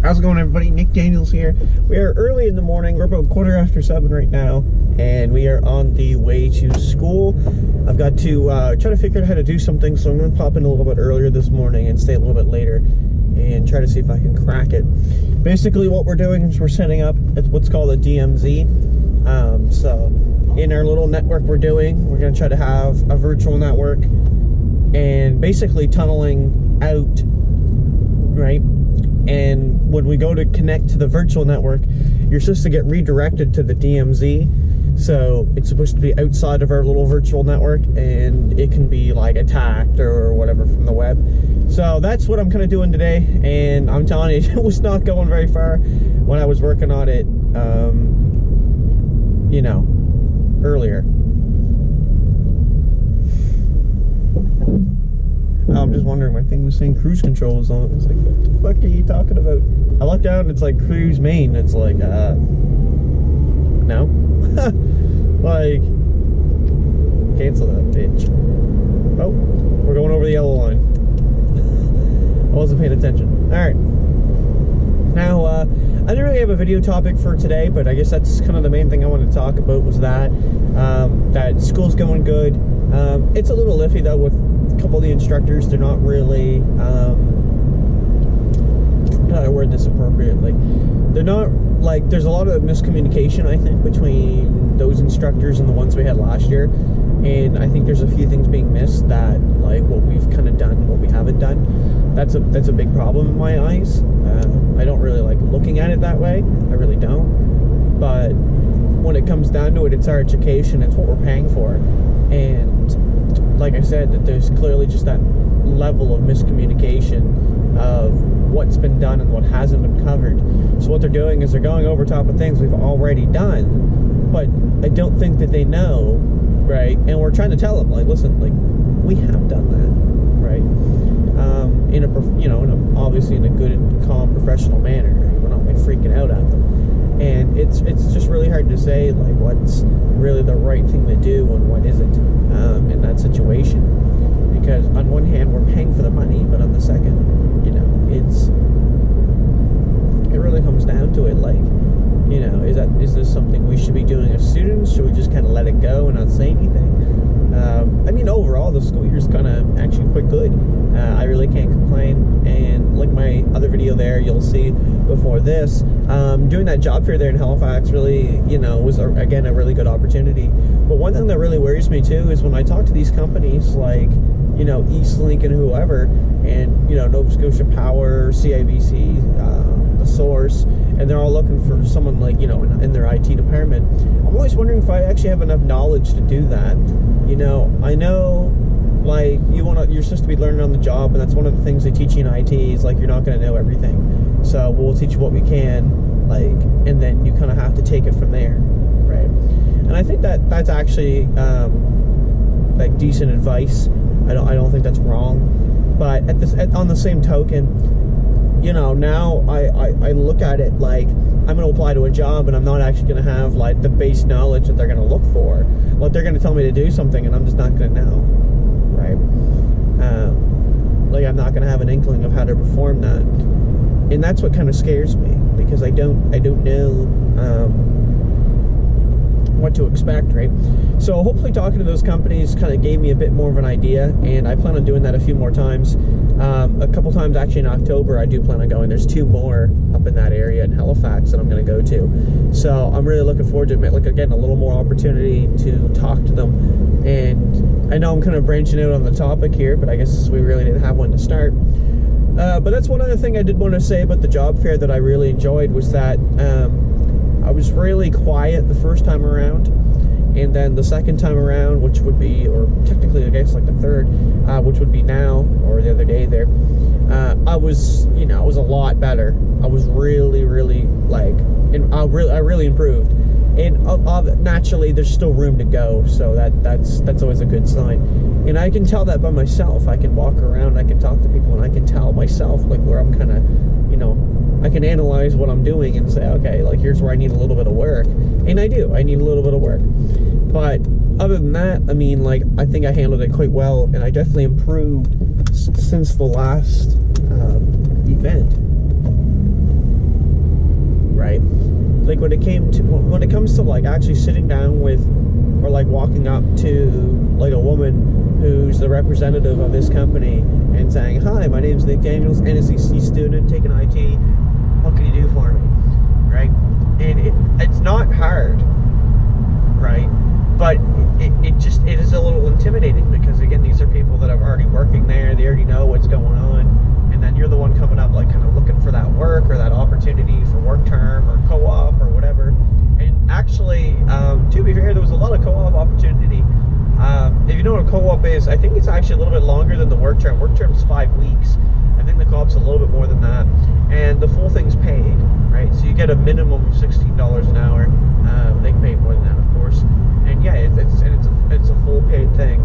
How's it going, everybody? Nick Daniels here. We are early in the morning. We're about 7:15 right now, and we are on the way to school. I've got to try to figure out how to do something, so I'm going to pop in a little bit earlier this morning and stay a little bit later and try to see if I can crack it. Basically, what we're doing is we're setting up what's called a DMZ. So in our little network we're going to try to have a virtual network and basically tunneling out, right? And when we go to connect to the virtual network, you're supposed to get redirected to the DMZ. So it's supposed to be outside of our little virtual network, and it can be like attacked or whatever from the web. So that's what I'm kind of doing today, and I'm telling you, it was not going very far when I was working on it, you know, earlier. I'm just wondering, my thing was saying cruise control was on. It's like, what the fuck are you talking about? I looked down, it's like cruise main. It's like, no. Like, cancel that bitch. Oh, we're going over the yellow line. I wasn't paying attention. Alright. Now, I didn't really have a video topic for today, but I guess that's kind of the main thing I wanted to talk about was that, that school's going good. It's a little iffy though with a couple of the instructors. They're not really, how do I word this appropriately? They're not, like, there's a lot of miscommunication, I think, between those instructors and the ones we had last year. And I think there's a few things being missed that, like, what we've kind of done and what we haven't done. That's a big problem in my eyes. I don't really like looking at it that way. I really don't. But when it comes down to it, it's our education. It's what we're paying for. And like I said, that there's clearly just that level of miscommunication of what's been done and what hasn't been covered. So what they're doing is they're going over top of things we've already done, but I don't think that they know, right? And we're trying to tell them, like, listen, like, we have done that, right? In a, you know, obviously in a good and calm professional manner. We're not like freaking out at them. And it's just really hard to say, like, what's really the right thing to do and what isn't in that situation. Because on one hand, we're paying for the money, but on the second, you know, it really comes down to it, like, you know, is this something we should be doing as students? Should we just kind of let it go and not say anything? I mean, overall, the school year's kind of actually quite good. I really can't complain. And like my other video there, you'll see before this, doing that job fair there in Halifax really, you know, was, again, a really good opportunity. But one thing that really worries me too is when I talk to these companies like, you know, Eastlink and whoever, and, you know, Nova Scotia Power, CIBC, The Source, and they're all looking for someone, like, you know, in their IT department. I'm always wondering if I actually have enough knowledge to do that. You know, I know, like, you're supposed to be learning on the job, and that's one of the things they teach you in IT is, like, you're not going to know everything. So we'll teach you what we can, like, and then you kind of have to take it from there, right? And I think that's actually, like, decent advice. I don't think that's wrong. But on the same token, you know, now I look at it like I'm going to apply to a job and I'm not actually going to have, like, the base knowledge that they're going to look for. Like, they're going to tell me to do something and I'm just not going to know, right? Like, I'm not going to have an inkling of how to perform that. And that's what kind of scares me, because I don't know what to expect, right? So hopefully talking to those companies kind of gave me a bit more of an idea, and I plan on doing that a few more times. A couple times actually in October I do plan on going. There's 2 more up in that area in Halifax that I'm going to go to. So I'm really looking forward to it. Like, again, a little more opportunity to talk to them. And I know I'm kind of branching out on the topic here, but I guess we really didn't have one to start. But that's one other thing I did want to say about the job fair that I really enjoyed was that I was really quiet the first time around, and then the second time around, which would be, or technically I guess like the third, which would be now, or the other day there, I was, you know, I was a lot better. I was really, like, and I really improved. And naturally, there's still room to go, so that's always a good sign. And I can tell that by myself. I can walk around, I can talk to people, and I can tell myself, like, where I'm kind of, you know, I can analyze what I'm doing and say, okay, like, here's where I need a little bit of work. And I do. I need a little bit of work. But other than that, I mean, like, I think I handled it quite well, and I definitely improved since the last event. like when it comes to like actually sitting down with, or like walking up to like a woman who's the representative of this company and saying, "Hi, my name's Nick Daniels, NSEC student, taking IT. What can you do for me?" Right? And it's not hard, right? But it is a little intimidating, because again, these are people that are already working there. They already know what's going on, and then you're the one coming up like kind of looking for that work or that opportunity for work term or co-op or whatever. And actually, to be fair, there was a lot of co-op opportunity. If you know what a co-op is, I think it's actually a little bit longer than the work term. Work term's 5 weeks. I think the co-op's a little bit more than that, and the full thing's paid, right? So you get a minimum of $16 an hour. They can pay more than that, of course. And yeah, it's a full paid thing.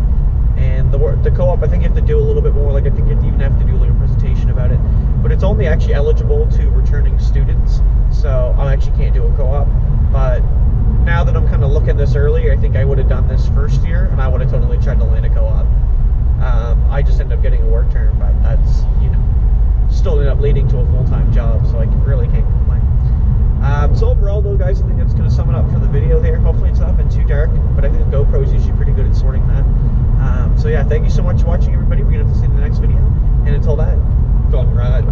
And the co-op, I think you have to do a little bit more. Like, I think you even have to do like a presentation about it. But it's only actually eligible to returning students. So I actually can't do a co-op. But now that I'm kind of looking this early, I think I would have done this first year, and I would have totally tried to land a co-op. I just ended up getting a work term, but that's, still ended up leading to a full-time job, so I really can't complain. So overall though, guys, I think that's going to sum it up for the video there. Hopefully it's not been too dark, but I think the GoPro is usually pretty good at sorting that. So yeah, thank you so much for watching, everybody. We're going to have to see you in the next video, and until then, go ride.